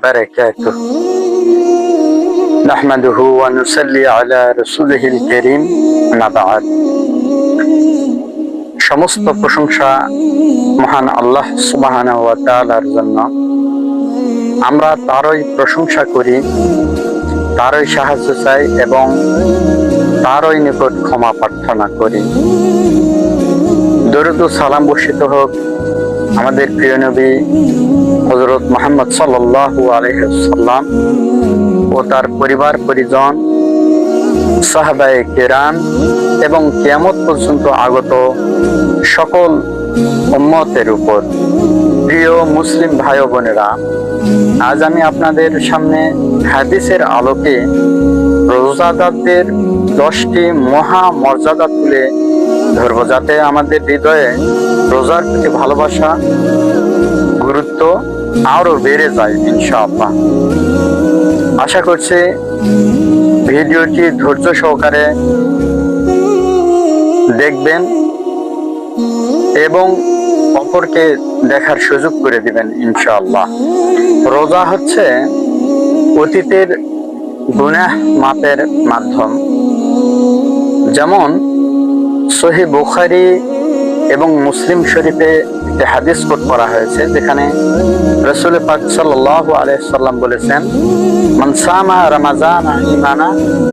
وبركاته نحمده ونصلي على رسوله الكريم أما بعد সমস্ত প্রশংসা মহান আল্লাহ সুবহানাহু ওয়া তাআলার জন্য। আমরা তারই প্রশংসা করি, তারই সাহায্য চাই এবং তারই নিকট ক্ষমা প্রার্থনা করি। দরুদ ও সালাম বর্ষিত হোক আমাদের প্রিয় নবী হযরত মুহাম্মদ সাল্লাল্লাহু আলাইহি ওয়াসাল্লাম ও তার পরিবার পরিজন, সাহাবায়ে কেরাম এবং কিয়ামত পর্যন্ত আগত সকল উম্মতের উপর। প্রিয় মুসলিম ভাই ও বোনেরা, আজ আমি আপনাদের সামনে হাদিসের আলোকে রোজাদারদের 10টি মহা মর্যাদা তুলে ধরব, যাতে আমাদের হৃদয়ে রোজার প্রতি ভালোবাসা, গুরুত্ব আরো বেড়ে যায় ইনশাআল্লাহ। আশা করছি ভিডিওটি ধৈর্য সহকারে দেখবেন এবং অপরকে দেখার সুযোগ করে দিবেন ইনশাআল্লাহ। রোজা হচ্ছে অতীতের গুনাহ মাপের মাধ্যম। যেমন সহিহ বুখারী এবং মুসলিম শরীফে একটি হাদিস কোট করা হয়েছে, যেখানে রাসূল পাক সাল্লাল্লাহু আলাইহি ওয়াসাল্লাম বলেছেন, মান সামা রমাজানা ঈমানা